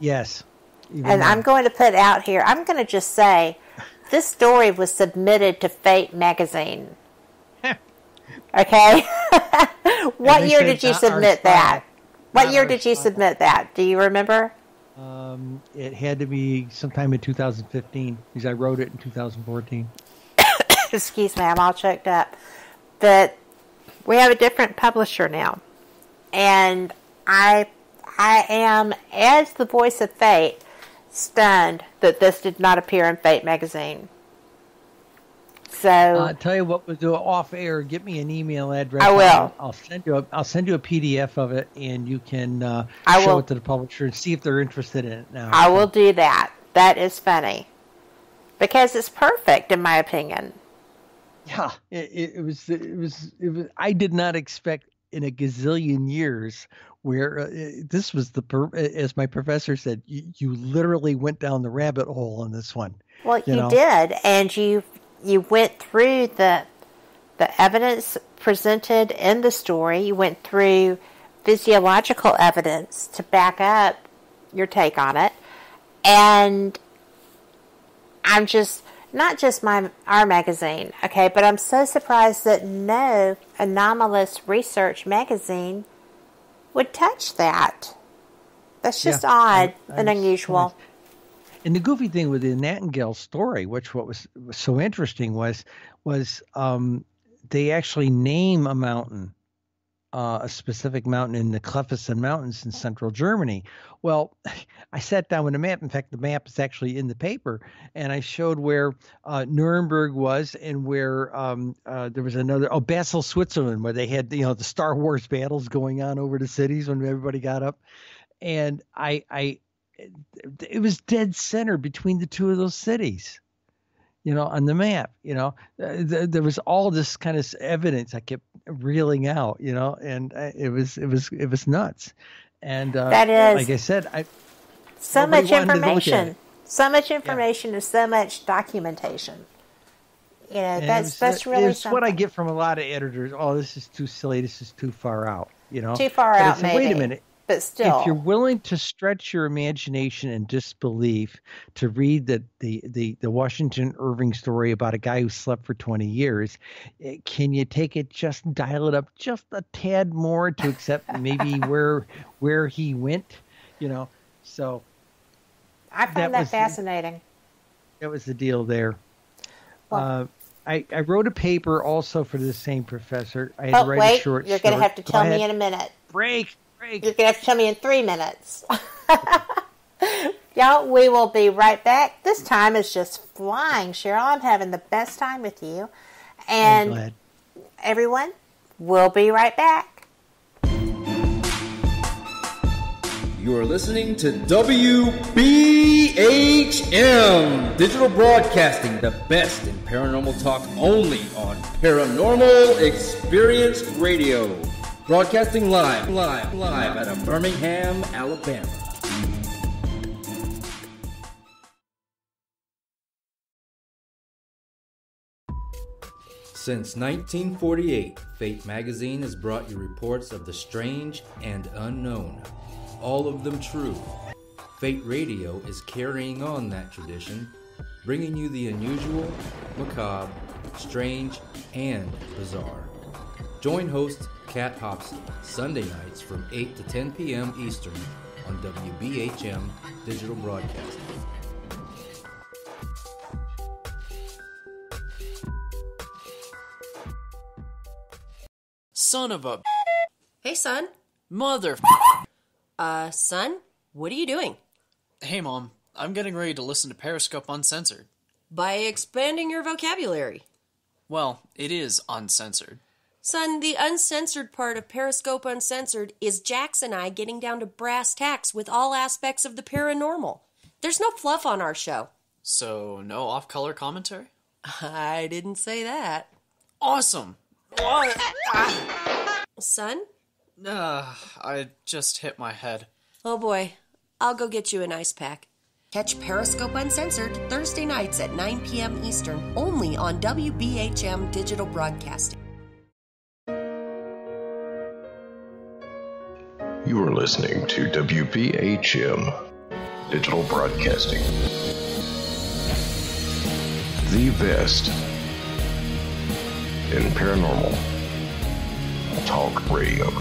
Yes. And I'm going to put out here, I'm going to just say, this story was submitted to Fate magazine. Okay? What year did you submit that? What year did you submit that? Do you remember? It had to be sometime in 2015, because I wrote it in 2014. Excuse me, I'm all choked up. But we have a different publisher now. And I am, as the voice of Fate, stunned that this did not appear in Fate magazine. So I'll tell you what, we'll do off air. Get me an email address. I will. I'll send you a PDF of it, and you can show it to the publisher and see if they're interested in it now. I will do that. That is funny because it's perfect in my opinion. Yeah, it was. I did not expect in a gazillion years where this was as my professor said, you literally went down the rabbit hole on this one. Well, you did, and you went through the evidence presented in the story. You went through physiological evidence to back up your take on it, and I'm just not just our magazine, okay, but I'm so surprised that no anomalous research magazine would touch that. That's just odd and unusual. And the goofy thing with the Nightingale story, what was so interesting was they actually name a mountain, a specific mountain in the Clefesen Mountains in central Germany. Well, I sat down with a map. In fact, the map is actually in the paper, and I showed where Nuremberg was and where there was another, Basel, Switzerland, where they had the Star Wars battles going on over the cities when everybody got up, and it was dead center between the two of those cities, on the map. There was all this kind of evidence I kept reeling out, and it was nuts. And that is, like I said, so much information, and so much documentation. That's really it's something. what I get from a lot of editors. Oh, this is too silly. This is too far out. Too far out. Maybe. Wait a minute. But still, if you're willing to stretch your imagination and disbelief to read the Washington Irving story about a guy who slept for 20 years, can you take it, just dial it up just a tad more to accept maybe where he went, So I find that fascinating. That was the deal there. Well, I wrote a paper also for the same professor. I had to write a short story. You're going to have to tell me in a minute. Break. You're going to have to tell me in 3 minutes. Y'all, we will be right back. This time is just flying, Cheryl. I'm having the best time with you. And everyone, we'll be right back. You're listening to WBHM Digital Broadcasting, the best in paranormal talk, only on Paranormal Experience Radio. Broadcasting live out of Birmingham, Alabama. Since 1948, Fate magazine has brought you reports of the strange and unknown, all of them true. Fate Radio is carrying on that tradition, bringing you the unusual, macabre, strange, and bizarre. Join host Kat Hobson Sunday nights from 8 to 10 p.m. Eastern on WBHM Digital Broadcasting. Son of a... Hey, son. Mother... Son? What are you doing? Hey, Mom. I'm getting ready to listen to Periscope Uncensored. By expanding your vocabulary. Well, it is uncensored. Son, the uncensored part of Periscope Uncensored is Jax and I getting down to brass tacks with all aspects of the paranormal. There's no fluff on our show. So, no off-color commentary? I didn't say that. Awesome! What? Son? I just hit my head. Oh boy, I'll go get you an ice pack. Catch Periscope Uncensored Thursday nights at 9 p.m. Eastern, only on WBHM Digital Broadcasting. You are listening to WBHM. Digital Broadcasting. The best in paranormal talk radio.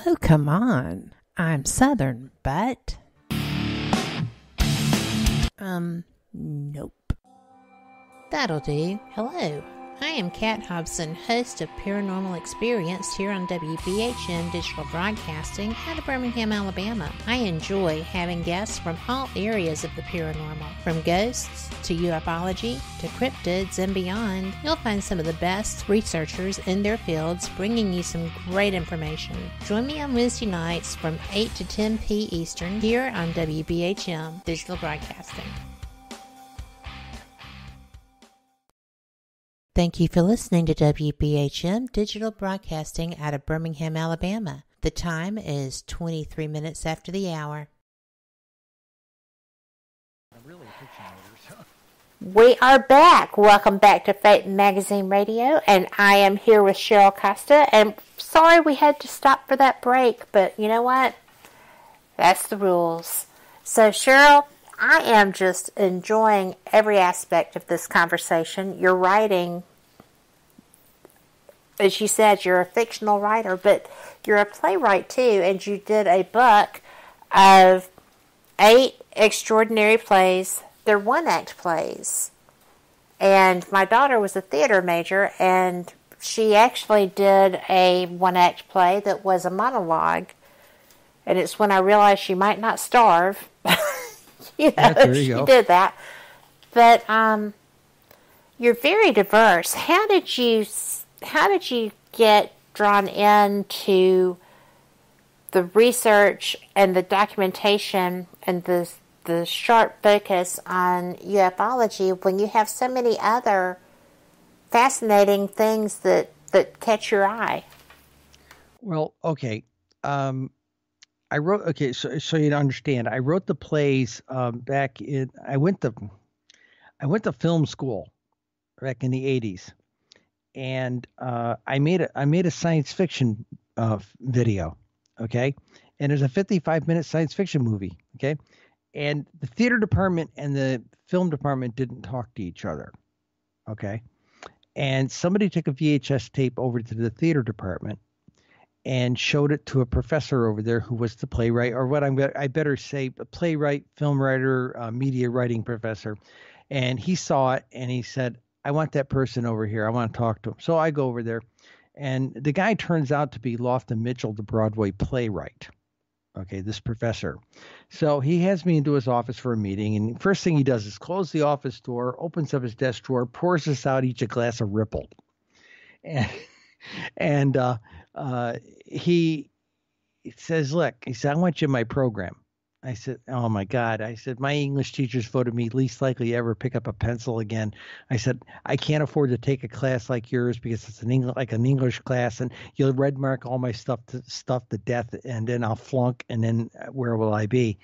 Oh, come on. I'm Southern, but... Nope. That'll do. Hello. I am Kat Hobson, host of Paranormal Experience here on WBHM Digital Broadcasting out of Birmingham, Alabama. I enjoy having guests from all areas of the paranormal, from ghosts to ufology to cryptids and beyond. You'll find some of the best researchers in their fields bringing you some great information. Join me on Wednesday nights from 8 to 10 p. Eastern here on WBHM Digital Broadcasting. Thank you for listening to WBHM Digital Broadcasting out of Birmingham, Alabama. The time is 23 minutes after the hour. We are back. Welcome back to Fate Magazine Radio, and I am here with Cheryl Costa. And sorry we had to stop for that break, but you know what? That's the rules. So, Cheryl, I am just enjoying every aspect of this conversation. You're writing, as you said, you're a fictional writer, but you're a playwright too, and you did a book of 8 extraordinary plays. They're one-act plays. And my daughter was a theater major, and she actually did a one-act play that was a monologue. And it's when I realized she might not starve. She did that. But you're very diverse. How did you get drawn into the research and the documentation and the sharp focus on ufology when you have so many other fascinating things that catch your eye? Well, okay. I wrote, okay, so you understand, I wrote the plays back in, I went to film school back in the 80s, and I made a science fiction video, okay, and there's a 55-minute science fiction movie, okay, and the theater department and the film department didn't talk to each other, okay, and somebody took a VHS tape over to the theater department and showed it to a professor over there who was the playwright, or what I better say, a playwright, film writer, media writing professor. And he saw it and he said, I want that person over here. I want to talk to him. So I go over there, and the guy turns out to be Lofton Mitchell, the Broadway playwright. Okay, this professor. So he has me into his office for a meeting, and the first thing he does is close the office door, opens up his desk drawer, pours us out each a glass of Ripple. And he says, look, he said, I want you in my program. I said, oh my God. I said, my English teachers voted me least likely to ever pick up a pencil again. I said, I can't afford to take a class like yours because it's an English class, and you'll red mark all my stuff to death, and then I'll flunk, and then where will I be?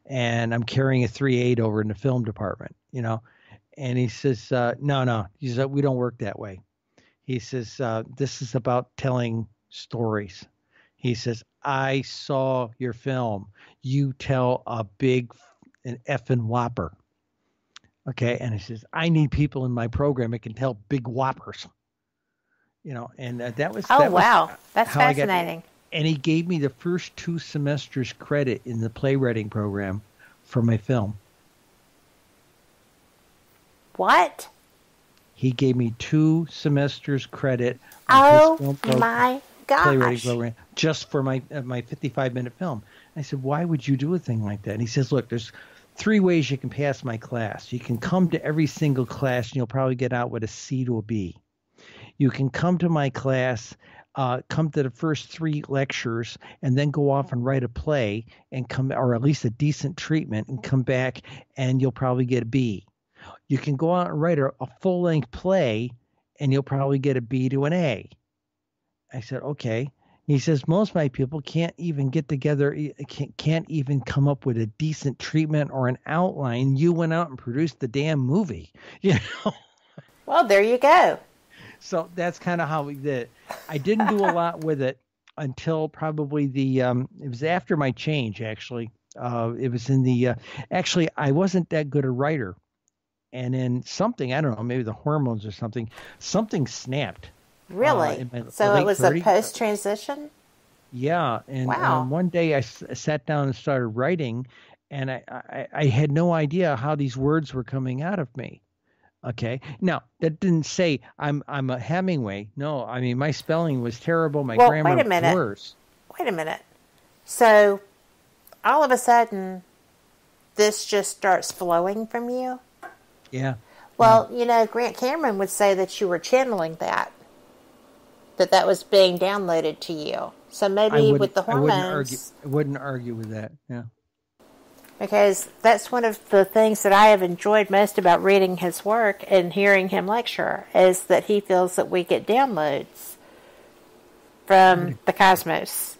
And I'm carrying a 3.8 over in the film department, you know? And he says, no. He said, we don't work that way. He says, this is about telling stories. He says, I saw your film. You tell an effing whopper. Okay. And he says, I need people in my program that can tell big whoppers. You know, and that was. Oh, wow. That's fascinating. And he gave me the first 2 semesters credit in the playwriting program for my film. What? He gave me 2 semesters credit. Oh my gosh! Playwriting program just for my 55-minute film. I said, why would you do a thing like that? And he says, look, there's 3 ways you can pass my class. You can come to every single class and you'll probably get out with a C to a B. You can come to my class, come to the first 3 lectures, and then go off and write a play and come, or at least a decent treatment, and come back and you'll probably get a B. You can go out and write a full-length play, and you'll probably get a B to an A. I said, okay. He says, most of my people can't even get together, can't even come up with a decent treatment or an outline. You went out and produced the damn movie. You know? Well, there you go. So that's kind of how we did it. I didn't do a lot with it until probably it was after my change, actually. It was in actually, I wasn't that good a writer. And then something, I don't know, maybe the hormones or something snapped. Really? In So my it was 30s. a post-transition? Yeah. And Wow. one day I sat down and started writing, and I had no idea how these words were coming out of me. Okay. Now, that didn't say I'm a Hemingway. No, I mean, my spelling was terrible. My grammar wait a minute. was worse. Wait a minute. So all of a sudden, this just starts flowing from you? Yeah. Well, Grant Cameron would say that you were channeling that was being downloaded to you. So maybe with the hormones... I wouldn't argue with that, yeah. Because that's one of the things that I have enjoyed most about reading his work and hearing him lecture, is that he feels that we get downloads from the cosmos.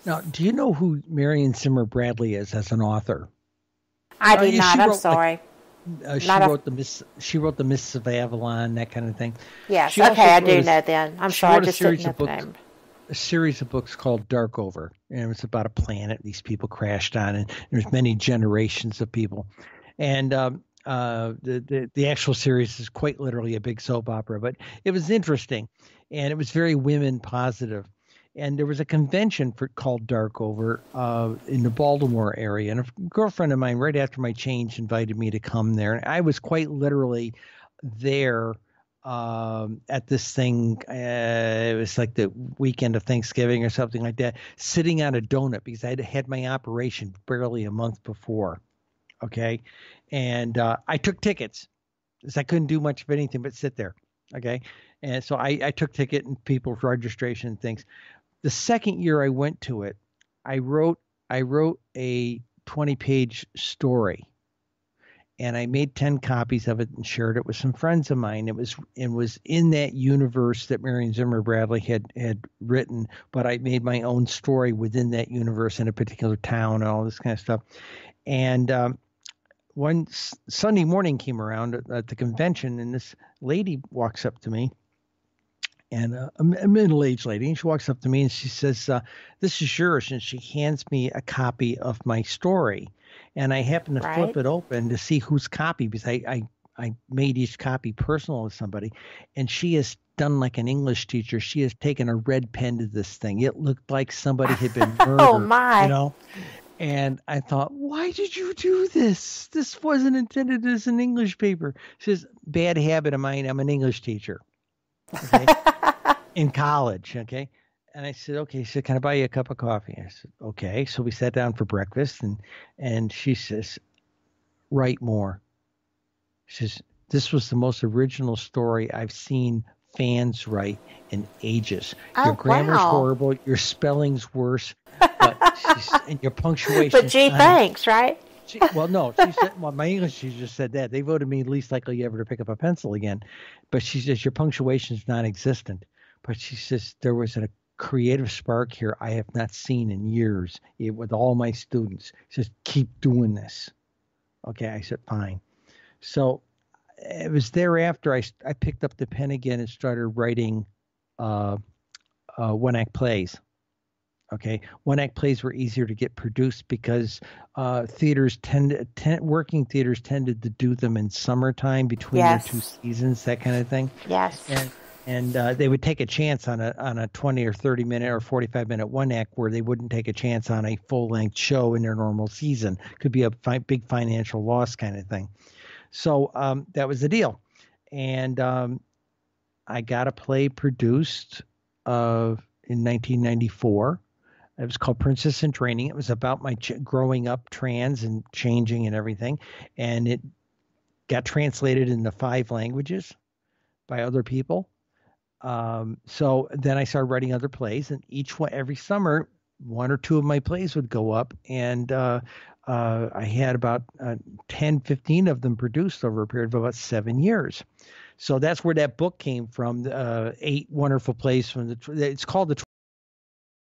Now, do you know who Marion Zimmer Bradley is as an author? I do not, I'm sorry. She wrote the Mists of Avalon, that kind of thing. Yes, okay, I do know then. I'm sorry, I just didn't know the name. A series of books called Darkover, and it was about a planet these people crashed on, and there's many generations of people. And the actual series is quite literally a big soap opera, but it was interesting, and it was very women positive. And there was a convention called Darkover in the Baltimore area. And a girlfriend of mine, right after my change, invited me to come there. And I was quite literally there at this thing. It was like the weekend of Thanksgiving or something like that, sitting on a donut because I had my operation barely a month before. Okay. And I took tickets because I couldn't do much of anything but sit there. Okay. And so I took ticket and people's registration and things. The second year I went to it, I wrote a 20-page story, and I made 10 copies of it and shared it with some friends of mine. It was in that universe that Marion Zimmer Bradley had written, but I made my own story within that universe in a particular town and all this kind of stuff. And one Sunday morning came around at the convention, and this lady walks up to me. And a middle-aged lady, and she walks up to me and she says, this is yours. And she hands me a copy of my story. And I happen to flip it open to see whose copy, because I made each copy personal to somebody. And she has done like an English teacher. She has taken a red pen to this thing. It looked like somebody had been murdered. Oh, my. And I thought, why did you do this? This wasn't intended as an English paper. She says, bad habit of mine. I'm an English teacher. Okay. In college, okay? And I said, okay. She said, can I buy you a cup of coffee? I said, okay. So we sat down for breakfast, and she says, write more. She says, this was the most original story I've seen fans write in ages. Your grammar's horrible, your spelling's worse, and your punctuation. But gee, thanks, right? She said, my English teacher said that. They voted me least likely ever to pick up a pencil again. But she says, your punctuation is non-existent. But she says, there was a creative spark here I have not seen in years with all my students. She says, keep doing this. Okay, I said, fine. So it was thereafter I picked up the pen again and started writing one-act plays. Okay, one-act plays were easier to get produced because theaters working theaters tended to do them in summertime between their two seasons, that kind of thing. Yes. And they would take a chance on a 20 or 30 minute or 45-minute one-act where they wouldn't take a chance on a full-length show in their normal season. Could be a big financial loss kind of thing. So that was the deal. And I got a play produced in 1994. It was called Princess in Training. It was about my growing up trans and changing and everything. And it got translated into 5 languages by other people. So then I started writing other plays, and every summer, 1 or 2 of my plays would go up. And I had about 10, 15 of them produced over a period of about 7 years. So that's where that book came from. 8 Wonderful Plays from it's called the